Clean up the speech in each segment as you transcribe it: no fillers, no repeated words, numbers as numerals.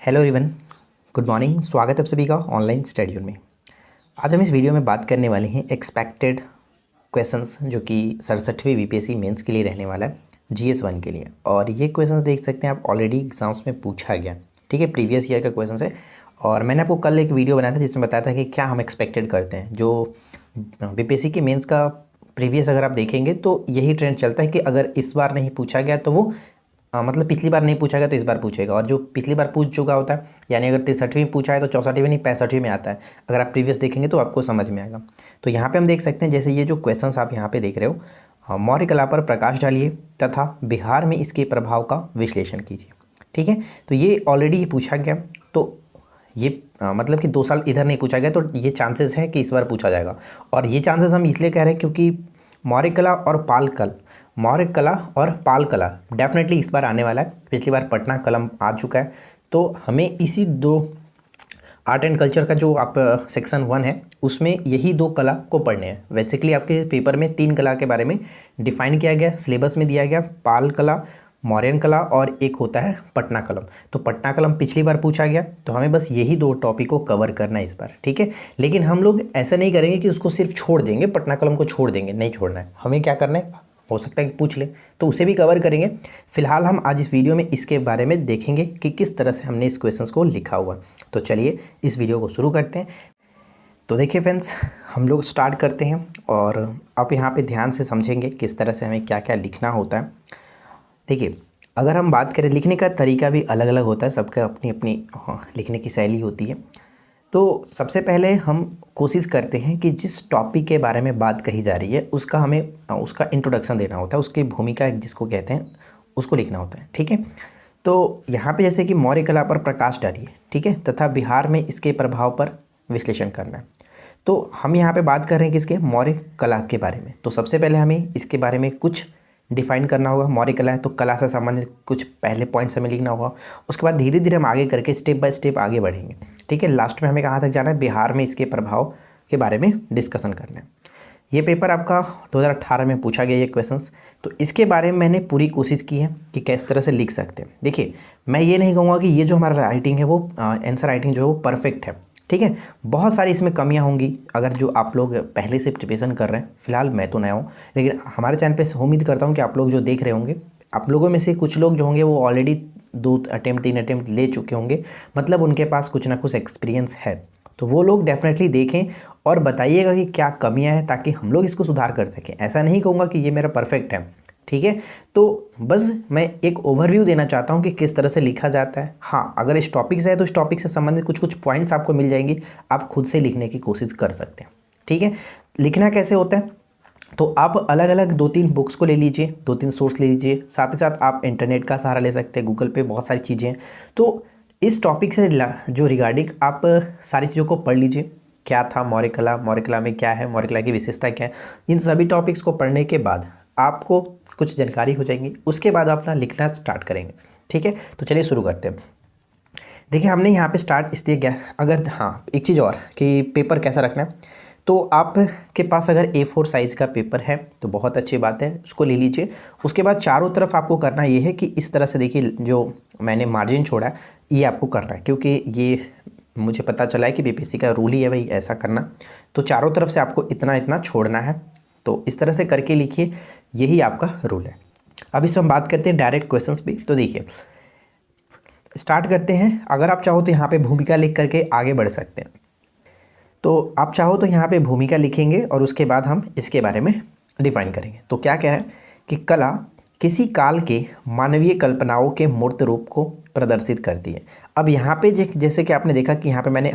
Hello everyone, good morning. स्वागत है आप सभी का ऑनलाइन स्टडी में। आज हम इस वीडियो में बात करने वाले हैं एक्सपेक्टेड क्वेश्चंस जो कि 67वीं बीपीएससी मेंस के लिए रहने वाला है जीएस 1 के लिए। और ये क्वेश्चन देख सकते हैं आप, ऑलरेडी एग्जाम्स में पूछा गया, ठीक है, प्रीवियस ईयर का क्वेश्चन है। और मैंने आपको कल एक वीडियो बनाया था जिसमें बताया था कि क्या हम एक्सपेक्टेड करते हैं। जो बीपीएससी के मेन्स का प्रीवियस अगर आप देखेंगे तो यही ट्रेंड चलता है कि अगर इस बार नहीं पूछा गया तो वो मतलब पिछली बार नहीं पूछा गया तो इस बार पूछेगा, और जो पिछली बार पूछ चुका होता है, यानी अगर 63वीं पूछा है तो 64वीं नहीं 65वीं में आता है। अगर आप प्रीवियस देखेंगे तो आपको समझ में आएगा। तो यहाँ पे हम देख सकते हैं, जैसे ये जो क्वेश्चंस आप यहाँ पे देख रहे हो, मौर्य कला पर प्रकाश डालिए तथा बिहार में इसके प्रभाव का विश्लेषण कीजिए, ठीक है। तो ये ऑलरेडी पूछा गया, तो ये मतलब कि 2 साल इधर नहीं पूछा गया, तो ये चांसेस है कि इस बार पूछा जाएगा। और ये चांसेस हम इसलिए कह रहे हैं क्योंकि मौर्य कला और पाल कला डेफिनेटली इस बार आने वाला है। पिछली बार पटना कलम आ चुका है, तो हमें इसी 2 आर्ट एंड कल्चर का जो आप सेक्शन 1 है उसमें यही 2 कला को पढ़ने हैं। बेसिकली आपके पेपर में 3 कला के बारे में डिफाइन किया गया, सिलेबस में दिया गया, पाल कला, मौर्यन कला और एक होता है पटना कलम। तो पटना कलम पिछली बार पूछा गया, तो हमें बस यही 2 टॉपिक को कवर करना है इस बार, ठीक है। लेकिन हम लोग ऐसा नहीं करेंगे कि उसको सिर्फ छोड़ देंगे, पटना कलम को छोड़ देंगे, नहीं छोड़ना है। हमें क्या करना है, हो सकता है कि पूछ ले तो उसे भी कवर करेंगे। फिलहाल हम आज इस वीडियो में इसके बारे में देखेंगे कि किस तरह से हमने इस क्वेश्चंस को लिखा हुआ। तो चलिए इस वीडियो को शुरू करते हैं। तो देखिए फ्रेंड्स, हम लोग स्टार्ट करते हैं और आप यहाँ पे ध्यान से समझेंगे किस तरह से हमें क्या क्या लिखना होता है। देखिए, अगर हम बात करें, लिखने का तरीका भी अलग अलग होता है, सबका अपनी अपनी लिखने की शैली होती है। तो सबसे पहले हम कोशिश करते हैं कि जिस टॉपिक के बारे में बात कही जा रही है उसका हमें उसका इंट्रोडक्शन देना होता है, उसकी भूमिका जिसको कहते हैं उसको लिखना होता है, ठीक है। तो यहाँ पे जैसे कि मौर्य कला पर प्रकाश डालिए, ठीक है, तथा बिहार में इसके प्रभाव पर विश्लेषण करना है। तो हम यहाँ पे बात कर रहे हैं किसके, मौर्य कला के बारे में। तो सबसे पहले हमें इसके बारे में कुछ डिफाइन करना होगा। मौर्य कला है तो कला से संबंधित कुछ पहले पॉइंट्स हमें लिखना होगा। उसके बाद धीरे धीरे हम आगे करके स्टेप बाय स्टेप आगे बढ़ेंगे, ठीक है। लास्ट में हमें कहाँ तक जाना है, बिहार में इसके प्रभाव के बारे में डिस्कशन करना है। ये पेपर आपका 2018 में पूछा गया ये क्वेश्चंस, तो इसके बारे में मैंने पूरी कोशिश की है कि किस तरह से लिख सकते हैं। देखिए, मैं ये नहीं कहूँगा कि ये जो हमारा राइटिंग है वो आंसर राइटिंग जो है वो परफेक्ट है, ठीक है। बहुत सारी इसमें कमियां होंगी अगर जो आप लोग पहले से प्रिपरेशन कर रहे हैं। फिलहाल मैं तो नया हूँ, लेकिन हमारे चैनल पे उम्मीद करता हूँ कि आप लोग जो देख रहे होंगे, आप लोगों में से कुछ लोग जो होंगे वो ऑलरेडी 2 अटेम्प्ट 3 अटेम्प्ट ले चुके होंगे, मतलब उनके पास कुछ ना कुछ एक्सपीरियंस है। तो वो लोग डेफिनेटली देखें और बताइएगा कि क्या कमियाँ हैं, ताकि हम लोग इसको सुधार कर सकें। ऐसा नहीं कहूँगा कि ये मेरा परफेक्ट है, ठीक है। तो बस मैं एक ओवरव्यू देना चाहता हूँ कि किस तरह से लिखा जाता है। हाँ, अगर इस टॉपिक से है तो इस टॉपिक से संबंधित कुछ कुछ पॉइंट्स आपको मिल जाएंगी, आप खुद से लिखने की कोशिश कर सकते हैं, ठीक है। लिखना कैसे होता है, तो आप अलग अलग 2-3 बुक्स को ले लीजिए, 2-3 सोर्स ले लीजिए, साथ ही साथ आप इंटरनेट का सहारा ले सकते हैं, गूगल पे बहुत सारी चीज़ें हैं। तो इस टॉपिक से जो रिगार्डिंग आप सारी चीज़ों को पढ़ लीजिए। क्या था मौर्य कला में क्या है, मौर्य कला की विशेषता क्या है, इन सभी टॉपिक्स को पढ़ने के बाद आपको कुछ जानकारी हो जाएगी। उसके बाद आप अपना लिखना स्टार्ट करेंगे, ठीक है। तो चलिए शुरू करते हैं। देखिए, हमने यहाँ पे स्टार्ट इसलिए किया, अगर हाँ एक चीज़ और कि पेपर कैसा रखना है, तो आपके पास अगर A4 साइज़ का पेपर है तो बहुत अच्छी बात है, उसको ले लीजिए। उसके बाद चारों तरफ आपको करना ये है कि इस तरह से, देखिए जो मैंने मार्जिन छोड़ा है ये आपको करना है, क्योंकि ये मुझे पता चला है कि बीपीएससी का रूल ही है भाई ऐसा करना। तो चारों तरफ से आपको इतना इतना छोड़ना है, तो इस तरह से करके लिखिए, यही आपका रूल है। अब इस हम बात करते हैं डायरेक्ट क्वेश्चंस भी। तो देखिए, स्टार्ट करते हैं। अगर आप चाहो तो यहाँ पे भूमिका लिख करके आगे बढ़ सकते हैं। तो आप चाहो तो यहाँ पे भूमिका लिखेंगे और उसके बाद हम इसके बारे में डिफाइन करेंगे। तो क्या कह रहे हैं कि कला किसी काल के मानवीय कल्पनाओं के मूर्त रूप को प्रदर्शित करती है। अब यहाँ पे जैसे कि आपने देखा कि यहाँ पे मैंने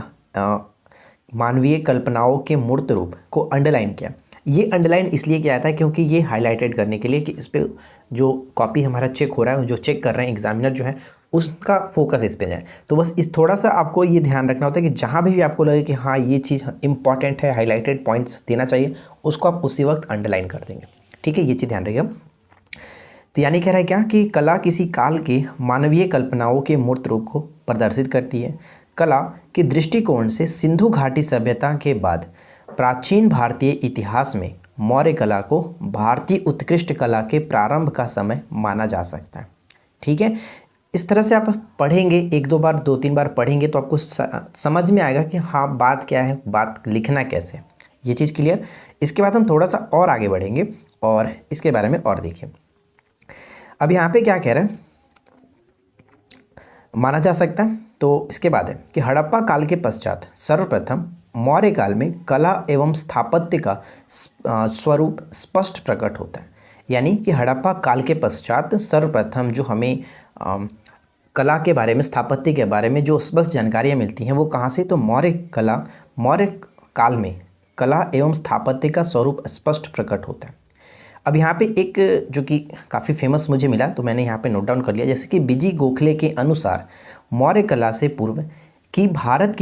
मानवीय कल्पनाओं के मूर्त रूप को अंडरलाइन किया। ये अंडरलाइन इसलिए किया था क्योंकि ये हाईलाइटेड करने के लिए कि इस पर जो कॉपी हमारा चेक हो रहा है, जो चेक कर रहे हैं एग्जामिनर जो है, उसका फोकस इस पे जाए। तो बस इस थोड़ा सा आपको ये ध्यान रखना होता है कि जहाँ भी आपको लगे कि हाँ ये चीज़ इंपॉर्टेंट है, हाईलाइटेड पॉइंट्स देना चाहिए, उसको आप उसी वक्त अंडरलाइन कर देंगे, ठीक है। ये चीज़ ध्यान रखिएगा। तो यानी कह रहा है क्या कि कला किसी काल के मानवीय कल्पनाओं के मूर्त रूप को प्रदर्शित करती है। कला के दृष्टिकोण से सिंधु घाटी सभ्यता के बाद प्राचीन भारतीय इतिहास में मौर्य कला को भारतीय उत्कृष्ट कला के प्रारंभ का समय माना जा सकता है, ठीक है। इस तरह से आप पढ़ेंगे, एक दो बार, दो तीन बार पढ़ेंगे तो आपको समझ में आएगा कि हाँ बात क्या है, बात लिखना कैसे है, ये चीज़ क्लियर। इसके बाद हम थोड़ा सा और आगे बढ़ेंगे और इसके बारे में और देखिए। अब यहाँ पे क्या कह रहा है, माना जा सकता है, तो इसके बाद है कि हड़प्पा काल के पश्चात सर्वप्रथम मौर्य काल में कला एवं स्थापत्य का स्वरूप स्पष्ट प्रकट होता है। यानी कि हड़प्पा काल के पश्चात सर्वप्रथम जो हमें कला के बारे में, स्थापत्य के बारे में जो स्पष्ट जानकारियाँ मिलती हैं वो कहाँ से, तो मौर्य काल में कला एवं स्थापत्य का स्वरूप स्पष्ट प्रकट होता है। अब यहाँ पे एक जो कि काफ़ी फेमस मुझे मिला तो मैंने यहाँ पे नोट डाउन कर लिया, जैसे कि बीजी गोखले के अनुसार मौर्य कला से पूर्व की भारत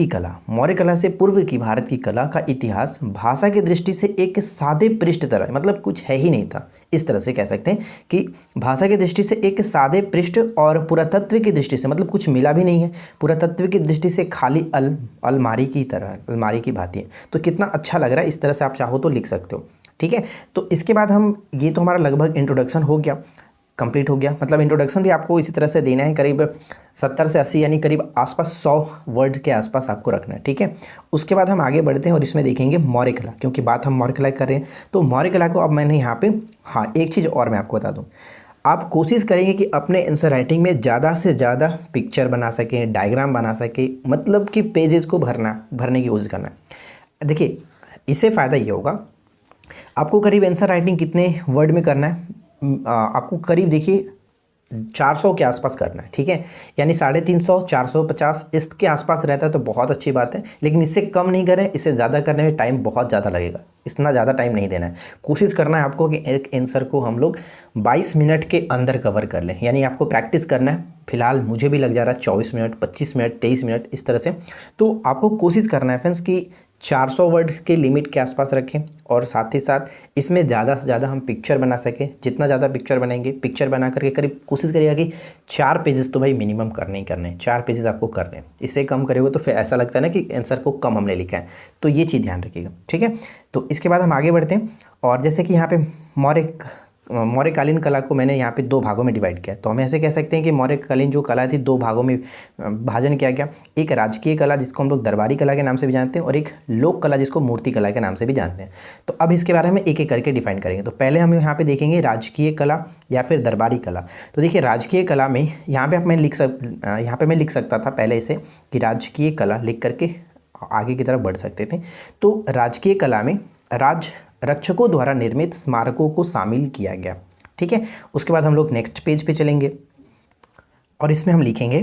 की कला का इतिहास भाषा की दृष्टि से एक सादे पृष्ठ तरह, मतलब कुछ है ही नहीं था, इस तरह से कह सकते हैं कि भाषा की दृष्टि से एक सादे पृष्ठ और पुरातत्व की दृष्टि से मतलब कुछ मिला भी नहीं है, पुरातत्व की दृष्टि से खाली अलमारी की तरह, अलमारी की भांति है। तो कितना अच्छा लग रहा है, इस तरह से आप चाहो तो लिख सकते हो, ठीक है। तो इसके बाद हम, ये तो हमारा लगभग इंट्रोडक्शन हो गया, कंप्लीट हो गया। मतलब इंट्रोडक्शन भी आपको इसी तरह से देना है, करीब 70 से 80 यानी करीब आसपास 100 वर्ड के आसपास आपको रखना है, ठीक है। उसके बाद हम आगे बढ़ते हैं और इसमें देखेंगे मौर्य कला, क्योंकि बात हम मौर्य कला कर रहे हैं। तो मौर्य कला को अब मैंने यहाँ पे, हाँ एक चीज़ और मैं आपको बता दूँ, आप कोशिश करेंगे कि अपने आंसर राइटिंग में ज़्यादा से ज़्यादा पिक्चर बना सकें, डायग्राम बना सकें, मतलब कि पेजेस को भरने की कोशिश करना है। देखिए इससे फ़ायदा ये होगा, आपको करीब आंसर राइटिंग कितने वर्ड में करना है, आपको करीब देखिए 400 के आसपास करना है, ठीक है। यानी 350, 450 इसके आसपास रहता है तो बहुत अच्छी बात है, लेकिन इससे कम नहीं करें, इससे ज़्यादा करने में टाइम बहुत ज़्यादा लगेगा, इतना ज़्यादा टाइम नहीं देना है। कोशिश करना है आपको कि एक आंसर को हम लोग 22 मिनट के अंदर कवर कर लें, यानी आपको प्रैक्टिस करना है। फिलहाल मुझे भी लग जा रहा है 24 मिनट, 25 मिनट, 23 मिनट इस तरह से। तो आपको कोशिश करना है फ्रेंड्स कि 400 वर्ड के लिमिट के आसपास रखें, और साथ ही साथ इसमें ज़्यादा से ज़्यादा हम पिक्चर बना सकें। जितना ज़्यादा पिक्चर बनाएंगे, पिक्चर बना करके करीब कोशिश करिएगा कि 4 पेजेस तो भाई मिनिमम करने ही करने हैं, 4 पेजेस आपको करने हैं। इससे कम करेंगे तो फिर ऐसा लगता है ना कि आंसर को कम हमने लिखा है, तो ये चीज़ ध्यान रखिएगा, ठीक है। तो इसके बाद हम आगे बढ़ते हैं, और जैसे कि यहाँ पे मौर्यकालीन कला को मैंने यहाँ पे 2 भागों में डिवाइड किया, तो हम ऐसे कह सकते हैं कि मौर्यकालीन जो कला थी 2 भागों में भाजन किया गया। एक राजकीय कला जिसको हम लोग दरबारी कला के नाम से भी जानते हैं, और एक लोक कला जिसको मूर्ति कला के नाम से भी जानते हैं। तो अब इसके बारे में एक एक करके डिफाइन करेंगे। तो पहले हम यहाँ पे देखेंगे राजकीय कला या फिर दरबारी कला। तो देखिए राजकीय कला में यहाँ पे मैं लिख सकता था पहले इसे कि राजकीय कला लिख करके आगे की तरफ बढ़ सकते थे। तो राजकीय कला में रक्षकों द्वारा निर्मित स्मारकों को शामिल किया गया, ठीक है। उसके बाद हम लोग नेक्स्ट पेज पे चलेंगे और इसमें हम लिखेंगे,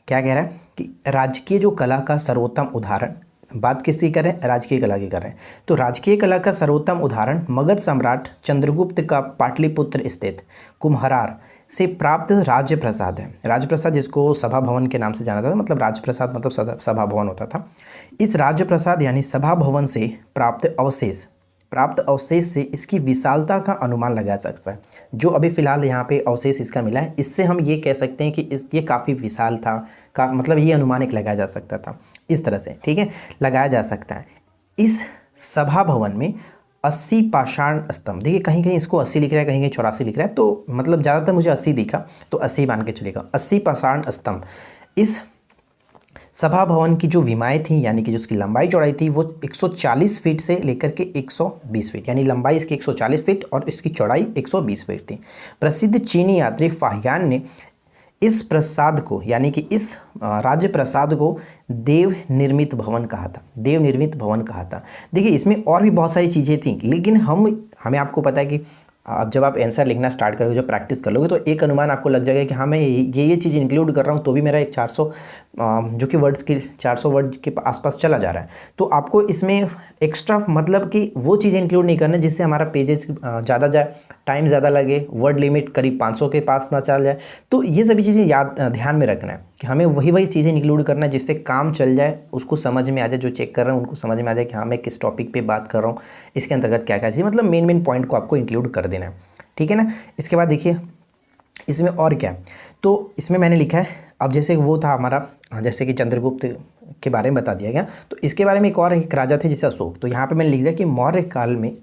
क्या कह रहा है कि राजकीय जो कला का सर्वोत्तम उदाहरण, बात किसकी कर रहे हैं, राजकीय कला की कर रहे हैं। तो राजकीय कला का सर्वोत्तम उदाहरण मगध सम्राट चंद्रगुप्त का पाटलिपुत्र स्थित कुम्हरार से प्राप्त राजप्रसाद है। राजप्रसाद जिसको सभा भवन के नाम से जाना था, मतलब राजप्रसाद मतलब सभा भवन होता था। इस राजप्रसाद यानी सभा भवन से प्राप्त अवशेष से इसकी विशालता का अनुमान लगाया जा सकता है। जो अभी फ़िलहाल यहाँ पे अवशेष इसका मिला है, इससे हम ये कह सकते हैं कि ये काफ़ी विशाल था, मतलब ये अनुमान एक लगाया जा सकता था, इस तरह से, ठीक है, लगाया जा सकता है। इस सभा भवन में 80 पाषाण स्तंभ, देखिए कहीं कहीं इसको 80 लिख रहा है, कहीं कहीं 84 लिख रहा है, तो मतलब ज़्यादातर मुझे 80 दिखा, तो 80 मान के चलेगा। 80 पाषाण स्तंभ इस सभा भवन की जो विमाएँ थी, यानी कि जो उसकी लंबाई चौड़ाई थी वो 140 फीट से लेकर के 120 फीट, यानी लंबाई इसकी 140 फीट और इसकी चौड़ाई 120 फीट थी। प्रसिद्ध चीनी यात्री फाहियान ने इस प्रसाद को, यानी कि इस राज्य प्रसाद को देव निर्मित भवन कहा था। देखिए इसमें और भी बहुत सारी चीज़ें थी, लेकिन हमें आपको पता है कि अब जब आप आंसर लिखना स्टार्ट करोगे, जब प्रैक्टिस कर लोगे, तो एक अनुमान आपको लग जाएगा कि हाँ मैं ये चीज़ इंक्लूड कर रहा हूँ, तो भी मेरा एक 400 जो कि वर्ड्स की 400 वर्ड के आसपास चला जा रहा है। तो आपको इसमें एक्स्ट्रा मतलब कि वो चीज़ें इंक्लूड नहीं करना जिससे हमारा पेजेज ज़्यादा जाए, टाइम ज़्यादा लगे, वर्ड लिमिट करीब 500 के पास ना चल जाए। तो ये सभी चीज़ें ध्यान में रखना है कि हमें वही चीज़ें इंक्लूड करना है जिससे काम चल जाए, उसको समझ में आ जाए, जो चेक कर रहे हैं उनको समझ में आ जाए कि हाँ मैं किस टॉपिक पे बात कर रहा हूँ, इसके अंतर्गत क्या क्या चीज़, मतलब मेन पॉइंट को आपको इंक्लूड कर देना है, ठीक है ना। इसके बाद देखिए इसमें और क्या है, तो इसमें मैंने लिखा है, अब जैसे वो था हमारा, जैसे कि चंद्रगुप्त के बारे में बता दिया गया, तो इसके बारे में एक राजा थे जैसे अशोक। तो यहाँ पे मैंने लिख दिया कि मौर्य काल में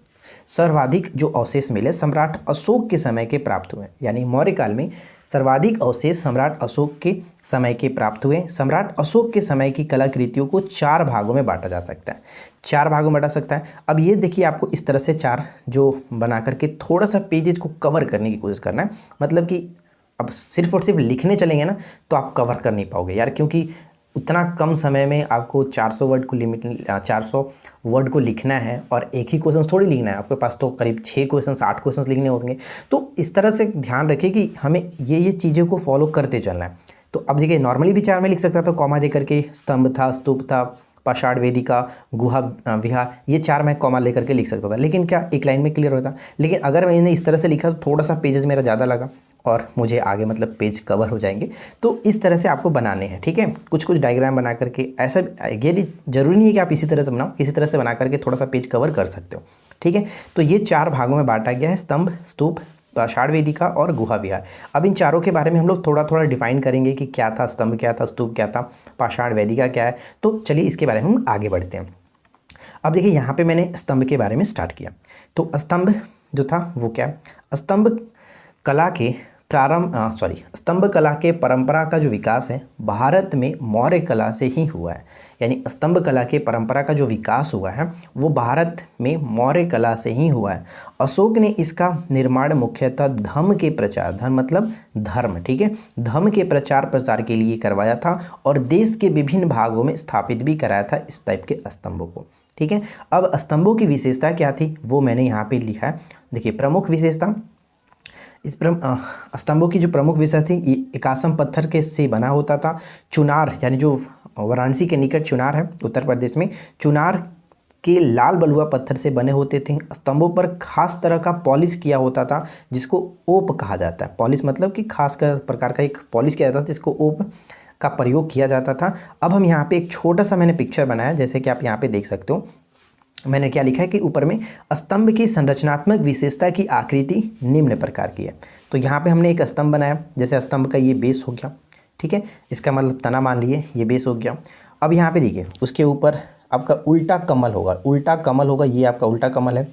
सर्वाधिक जो अवशेष मिले सम्राट अशोक के समय के प्राप्त हुए, यानी मौर्य काल में सर्वाधिक अवशेष सम्राट अशोक के समय के प्राप्त हुए। सम्राट अशोक के समय की कलाकृतियों को 4 भागों में बांटा जा सकता है, 4 भागों में बांटा सकता है। अब ये देखिए आपको इस तरह से 4 जो बना करके थोड़ा सा पेजेज को कवर करने की कोशिश करना है, मतलब कि अब सिर्फ और सिर्फ लिखने चलेंगे ना तो आप कवर कर नहीं पाओगे यार, क्योंकि उतना कम समय में आपको 400 वर्ड को 400 वर्ड को लिखना है और एक ही क्वेश्चन थोड़ी लिखना है, आपके पास तो करीब 6 क्वेश्चन 8 क्वेश्चन लिखने होंगे। तो इस तरह से ध्यान रखिए कि हमें ये चीज़ों को फॉलो करते चलना है। तो अब देखिए नॉर्मली भी 4 में लिख सकता था, कॉमा दे करके स्तंभ था, स्तूप था, पाषाण वेदिका, गुहा विहार, ये 4 मैं कॉमा लेकर के लिख सकता था, लेकिन क्या एक लाइन में क्लियर होता। लेकिन अगर मैंने इस तरह से लिखा तो थोड़ा सा पेजेस मेरा ज़्यादा लगा और मुझे आगे मतलब पेज कवर हो जाएंगे। तो इस तरह से आपको बनाने हैं, ठीक है। कुछ कुछ डायग्राम बना करके, ऐसा ये जरूरी नहीं है कि आप इसी तरह से बनाओ, किसी तरह से बना करके थोड़ा सा पेज कवर कर सकते हो, ठीक है। तो ये 4 भागों में बांटा गया है, स्तंभ, स्तूप, पाषाण वेदिका और गुहा विहार। अब इन चारों के बारे में हम लोग थोड़ा थोड़ा डिफाइन करेंगे कि क्या था स्तंभ, क्या था स्तूप, क्या था पाषाण वेदिका, क्या है। तो चलिए इसके बारे में हम आगे बढ़ते हैं। अब देखिए यहाँ पे मैंने स्तंभ के बारे में स्टार्ट किया। तो स्तंभ जो था वो क्या, स्तंभ कला के स्तंभ कला के परंपरा का जो विकास है भारत में मौर्य कला से ही हुआ है। यानी स्तंभ कला के परंपरा का जो विकास हुआ है वो भारत में मौर्य कला से ही हुआ है। अशोक ने इसका निर्माण मुख्यतः धर्म के प्रचार, धर्म मतलब धर्म, ठीक है, धर्म के प्रचार प्रसार के लिए करवाया था और देश के विभिन्न भागों में स्थापित भी कराया था इस टाइप के स्तंभों को, ठीक है। अब स्तंभों की विशेषता क्या थी वो मैंने यहाँ पे लिखा है। देखिए प्रमुख विशेषता, इस स्तंभों की जो प्रमुख विशेषता थी, ये एकासम पत्थर के से बना होता था। चुनार, यानी जो वाराणसी के निकट चुनार है उत्तर प्रदेश में, चुनार के लाल बलुआ पत्थर से बने होते थे। स्तंभों पर खास तरह का पॉलिश किया होता था जिसको ओप कहा जाता है। पॉलिश मतलब कि खास प्रकार का एक पॉलिश किया जाता था जिसको ओप का प्रयोग किया जाता था। अब हम यहाँ पे एक छोटा सा मैंने पिक्चर बनाया, जैसे कि आप यहाँ पे देख सकते हो। मैंने क्या लिखा है कि ऊपर में स्तंभ की संरचनात्मक विशेषता की आकृति निम्न प्रकार की है। तो यहाँ पे हमने एक स्तंभ बनाया, जैसे स्तंभ का ये बेस हो गया, ठीक है, इसका मतलब तना मान लिए, ये बेस हो गया। अब यहाँ पे देखिए उसके ऊपर आपका उल्टा कमल होगा, उल्टा कमल होगा, ये आपका उल्टा कमल है।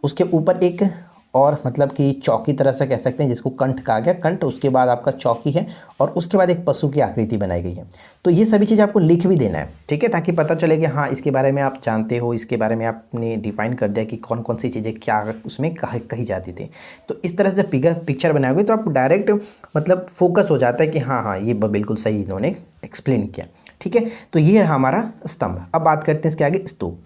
उसके ऊपर एक और मतलब कि चौकी तरह से कह सकते हैं जिसको कंठ कहा गया, कंठ, उसके बाद आपका चौकी है और उसके बाद एक पशु की आकृति बनाई गई है। तो ये सभी चीज़ आपको लिख भी देना है, ठीक है, ताकि पता चले कि हाँ इसके बारे में आप जानते हो, इसके बारे में आपने डिफाइन कर दिया कि कौन कौन सी चीज़ें क्या उसमें कही जाती थी। तो इस तरह से जब पिक्चर बनाओगे तो आप डायरेक्ट मतलब फोकस हो जाता है कि हाँ ये बिल्कुल सही इन्होंने एक्सप्लेन किया, ठीक है। तो ये हमारा स्तंभ। अब बात करते हैं इसके आगे, स्तूप।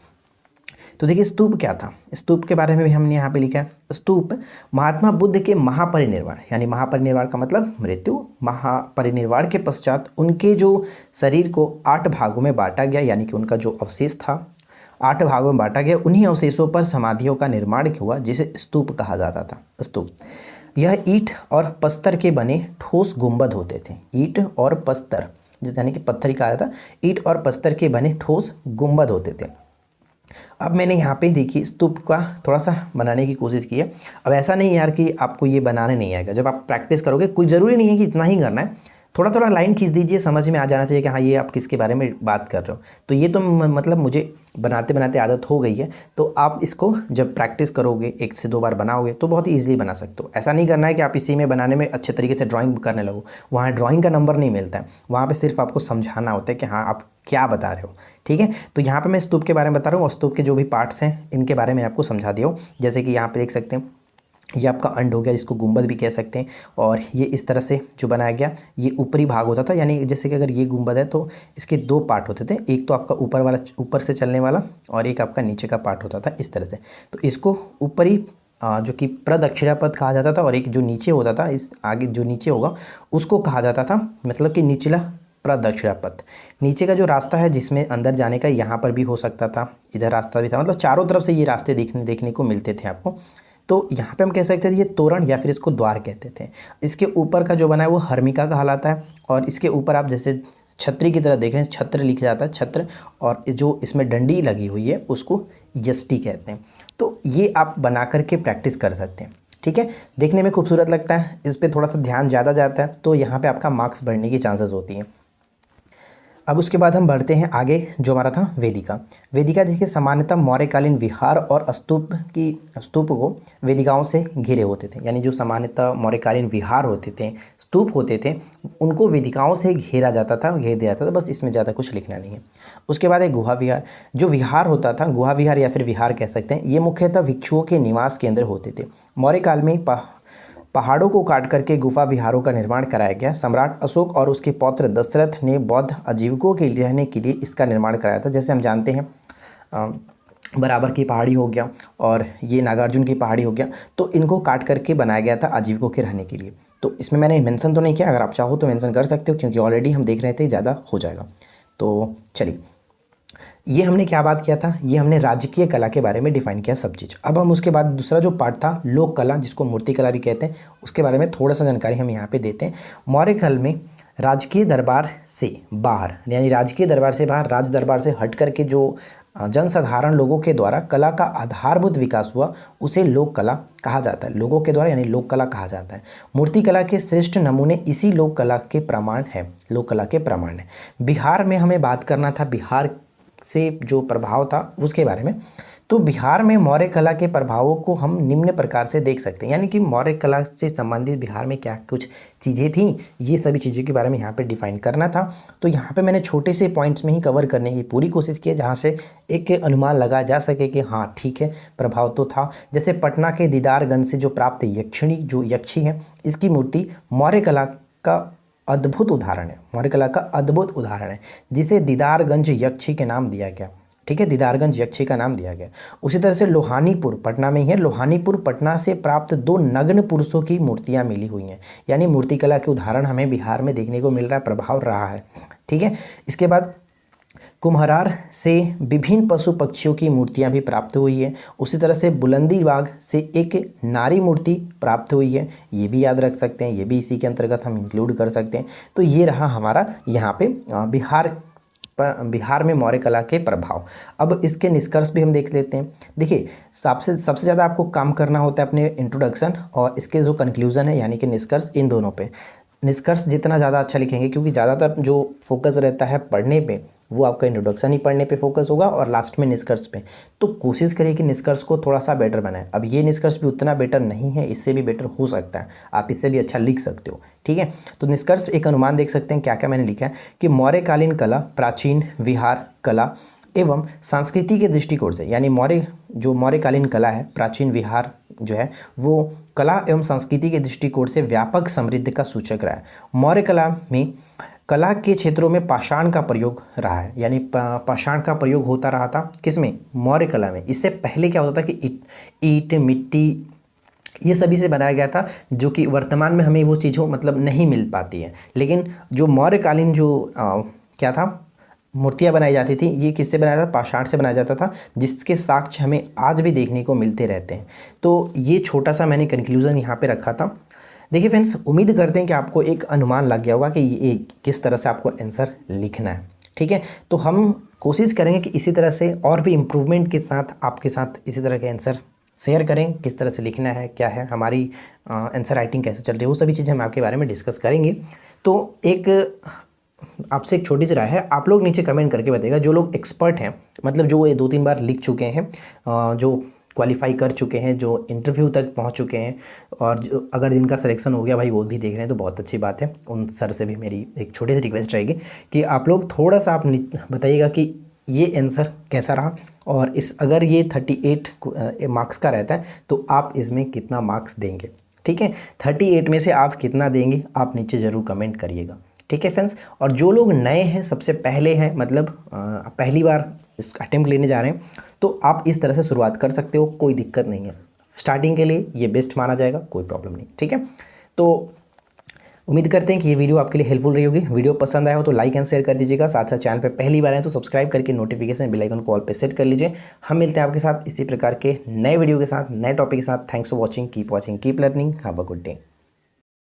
तो देखिए स्तूप क्या था, स्तूप के बारे में भी हमने यहाँ पे लिखा है। स्तूप महात्मा बुद्ध के महापरिनिर्वाण, यानी महापरिनिर्वाण का मतलब मृत्यु, महापरिनिर्वाण के पश्चात उनके जो शरीर को 8 भागों में बांटा गया, यानी कि उनका जो अवशेष था 8 भागों में बांटा गया, उन्हीं अवशेषों पर समाधियों का निर्माण हुआ जिसे स्तूप कहा जाता था। स्तूप यह ईंट और पत्थर के बने ठोस गुंबद होते थे। ईंट और पत्थर, यानी कि पत्थर ही कहा जाता, ईंट और पत्थर के बने ठोस गुंबद होते थे। अब मैंने यहाँ पे देखिए स्तूप का थोड़ा सा बनाने की कोशिश की है। अब ऐसा नहीं यार कि आपको ये बनाने नहीं आएगा, जब आप प्रैक्टिस करोगे कोई ज़रूरी नहीं है कि इतना ही करना है, थोड़ा थोड़ा लाइन खींच दीजिए, समझ में आ जाना चाहिए कि हाँ ये आप किसके बारे में बात कर रहे हो। तो ये तो मतलब मुझे बनाते बनाते आदत हो गई है, तो आप इसको जब प्रैक्टिस करोगे 1 से 2 बार बनाओगे तो बहुत ही ईजिली बना सकते हो। ऐसा नहीं करना है कि आप इसी में बनाने में अच्छे तरीके से ड्राइंग करने लगो, वहाँ ड्राइंग का नंबर नहीं मिलता है, वहाँ पर सिर्फ आपको समझाना होता है कि हाँ आप क्या बता रहे हो, ठीक है। तो यहाँ पे मैं स्तूप के बारे में बता रहा हूँ और स्तूप के जो भी पार्ट्स हैं इनके बारे में आपको समझा दिया हूँ। जैसे कि यहाँ पे देख सकते हैं ये आपका अंड हो गया जिसको गुंबद भी कह सकते हैं, और ये इस तरह से जो बनाया गया ये ऊपरी भाग होता था, यानी जैसे कि अगर ये गुंबद है तो इसके 2 पार्ट होते थे, एक तो आपका ऊपर वाला ऊपर से चलने वाला और एक आपका नीचे का पार्ट होता था इस तरह से। तो इसको ऊपरी जो कि प्रदक्षिणा पथ कहा जाता था, और एक जो नीचे होता था इस आगे जो नीचे होगा उसको कहा जाता था मतलब कि निचला प्रदक्षिणा पथ। नीचे का जो रास्ता है जिसमें अंदर जाने का, यहाँ पर भी हो सकता था, इधर रास्ता भी था, मतलब चारों तरफ से ये रास्ते देखने को मिलते थे आपको। तो यहाँ पे हम कह सकते थे ये तोरण या फिर इसको द्वार कहते थे। इसके ऊपर का जो बना है वो हर्मिका कहलाता है, और इसके ऊपर आप जैसे छतरी की तरह देख रहे हैं, छत्र लिखा जाता है, छत्र, और जो इसमें डंडी लगी हुई है उसको यष्टि कहते हैं। तो ये आप बना करके प्रैक्टिस कर सकते हैं, ठीक है। देखने में खूबसूरत लगता है, इस पर थोड़ा सा ध्यान ज़्यादा जाता है तो यहाँ पर आपका मार्क्स बढ़ने की चांसेस होती हैं। अब उसके बाद हम बढ़ते हैं आगे, जो हमारा था वेदिका। वेदिका देखिए सामान्यतः मौर्यकालीन विहार और स्तूप को वेदिकाओं से घिरे होते थे, यानी जो सामान्यतः मौर्यकालीन विहार होते थे, स्तूप होते थे, उनको वेदिकाओं से घेर दिया जाता था। बस इसमें ज़्यादा कुछ लिखना नहीं है। उसके बाद एक गुहा विहार। जो विहार होता था, गुहा विहार या फिर विहार कह सकते हैं, ये मुख्यतः भिक्षुओं के निवास केंद्र होते थे। मौर्य काल में पहाड़ों को काट करके गुफा विहारों का निर्माण कराया गया। सम्राट अशोक और उसके पौत्र दशरथ ने बौद्ध आजीविकों के रहने के लिए इसका निर्माण कराया था। जैसे हम जानते हैं बराबर की पहाड़ी हो गया और ये नागार्जुन की पहाड़ी हो गया, तो इनको काट करके बनाया गया था आजीविकों के रहने के लिए। तो इसमें मैंने मेंशन तो नहीं किया, अगर आप चाहो तो मेंशन कर सकते हो, क्योंकि ऑलरेडी हम देख रहे थे ज़्यादा हो जाएगा। तो चलिए, ये हमने क्या बात किया था, ये हमने राजकीय कला के बारे में डिफाइन किया सब चीज़। अब हम उसके बाद दूसरा जो पार्ट था लोक कला, जिसको मूर्ति कला भी कहते हैं, उसके बारे में थोड़ा सा जानकारी हम यहाँ पे देते हैं। मौर्य काल में राजकीय दरबार से बाहर, यानी राजकीय दरबार से बाहर, राज दरबार से हट करके जो जनसाधारण लोगों के द्वारा कला का आधारभूत विकास हुआ, उसे लोक कला कहा जाता है। लोगों के द्वारा यानी लोक कला कहा जाता है। मूर्ति कला के श्रेष्ठ नमूने इसी लोक कला के प्रमाण है, लोक कला के प्रमाण है। बिहार में हमें बात करना था, बिहार से जो प्रभाव था उसके बारे में। तो बिहार में मौर्य कला के प्रभावों को हम निम्न प्रकार से देख सकते हैं, यानी कि मौर्य कला से संबंधित बिहार में क्या कुछ चीज़ें थीं, ये सभी चीज़ों के बारे में यहाँ पे डिफाइन करना था। तो यहाँ पे मैंने छोटे से पॉइंट्स में ही कवर करने की पूरी कोशिश की है, जहाँ से एक अनुमान लगाया जा सके कि हाँ ठीक है, प्रभाव तो था। जैसे पटना के दीदारगंज से जो प्राप्त यक्षी है, इसकी मूर्ति मौर्य कला का अद्भुत उदाहरण है, मौर्य कला का अद्भुत उदाहरण है, जिसे दीदारगंज यक्षी के नाम दिया गया। ठीक है, दीदारगंज यक्षी का नाम दिया गया। उसी तरह से लोहानीपुर पटना में ही है, लोहानीपुर पटना से प्राप्त 2 नग्न पुरुषों की मूर्तियां मिली हुई हैं, यानी मूर्तिकला के उदाहरण हमें बिहार में देखने को मिल रहा है, प्रभाव रहा है। ठीक है, इसके बाद कुम्हरार से विभिन्न पशु पक्षियों की मूर्तियां भी प्राप्त हुई है। उसी तरह से बुलंदीबाग से एक नारी मूर्ति प्राप्त हुई है, ये भी याद रख सकते हैं, ये भी इसी के अंतर्गत हम इंक्लूड कर सकते हैं। तो ये रहा हमारा यहाँ पे बिहार में मौर्य कला के प्रभाव। अब इसके निष्कर्ष भी हम देख लेते हैं। देखिए, सबसे ज़्यादा आपको काम करना होता है अपने इंट्रोडक्शन और इसके जो कंक्लूजन है यानी कि निष्कर्ष, इन दोनों पे। निष्कर्ष जितना ज़्यादा अच्छा लिखेंगे, क्योंकि ज़्यादातर जो फोकस रहता है पढ़ने पे, वो आपका इंट्रोडक्शन ही पढ़ने पे फोकस होगा और लास्ट में निष्कर्ष पे। तो कोशिश करिए कि निष्कर्ष को थोड़ा सा बेटर बनाएं। अब ये निष्कर्ष भी उतना बेटर नहीं है, इससे भी बेटर हो सकता है, आप इससे भी अच्छा लिख सकते हो। ठीक है, तो निष्कर्ष एक अनुमान देख सकते हैं क्या क्या मैंने लिखा है कि मौर्यकालीन कला प्राचीन विहार कला एवं संस्कृति के दृष्टिकोण से, यानी मौर्यकालीन कला है, प्राचीन विहार जो है वो कला एवं संस्कृति के दृष्टिकोण से व्यापक समृद्धि का सूचक रहा है। मौर्य कला में कला के क्षेत्रों में पाषाण का प्रयोग रहा है, यानी पाषाण का प्रयोग होता रहा था किसमें, मौर्य कला में। इससे पहले क्या होता था कि ईंट मिट्टी ये सभी से बनाया गया था, जो कि वर्तमान में हमें वो चीज़ों मतलब नहीं मिल पाती है। लेकिन जो मौर्यकालीन जो क्या था मूर्तियाँ बनाई जाती थी, ये किससे बनाया था, पाषाण से बनाया जाता था, जिसके साक्ष्य हमें आज भी देखने को मिलते रहते हैं। तो ये छोटा सा मैंने कंक्लूज़न यहाँ पे रखा था। देखिए फ्रेंड्स, उम्मीद करते हैं कि आपको एक अनुमान लग गया होगा कि ये किस तरह से आपको आंसर लिखना है। ठीक है, तो हम कोशिश करेंगे कि इसी तरह से और भी इम्प्रूवमेंट के साथ आपके साथ इसी तरह के आंसर शेयर करें, किस तरह से लिखना है, क्या है हमारी आंसर राइटिंग कैसे चल रही है, वो सभी चीज़ें हम आपके बारे में डिस्कस करेंगे। तो आपसे एक छोटी सी राय है, आप लोग नीचे कमेंट करके बताइएगा, जो लोग एक्सपर्ट हैं, मतलब जो ये 2-3 बार लिख चुके हैं, जो क्वालिफाई कर चुके हैं, जो इंटरव्यू तक पहुंच चुके हैं, और अगर जिनका सिलेक्शन हो गया भाई वो भी देख रहे हैं तो बहुत अच्छी बात है। उन सर से भी मेरी एक छोटी सी रिक्वेस्ट रहेगी कि आप लोग थोड़ा सा आप बताइएगा कि ये आंसर कैसा रहा, और अगर ये 38 मार्क्स का रहता है तो आप इसमें कितना मार्क्स देंगे। ठीक है, 38 में से आप कितना देंगे, आप नीचे ज़रूर कमेंट करिएगा। ठीक है फ्रेंड्स, और जो लोग नए हैं, सबसे पहले हैं, मतलब पहली बार इस अटेम्प्ट लेने जा रहे हैं, तो आप इस तरह से शुरुआत कर सकते हो, कोई दिक्कत नहीं है। स्टार्टिंग के लिए ये बेस्ट माना जाएगा, कोई प्रॉब्लम नहीं। ठीक है, तो उम्मीद करते हैं कि ये वीडियो आपके लिए हेल्पफुल रही होगी। वीडियो पसंद आया हो तो लाइक एंड शेयर कर दीजिएगा। साथ साथ चैनल पे पहली बार आए तो सब्सक्राइब करके नोटिफिकेशन बेल आइकन को ऑल पे सेट कर लीजिए। हम मिलते हैं आपके साथ इसी प्रकार के नए वीडियो के साथ, नए टॉपिक के साथ। Thanks for watching, keep learning, have a good day.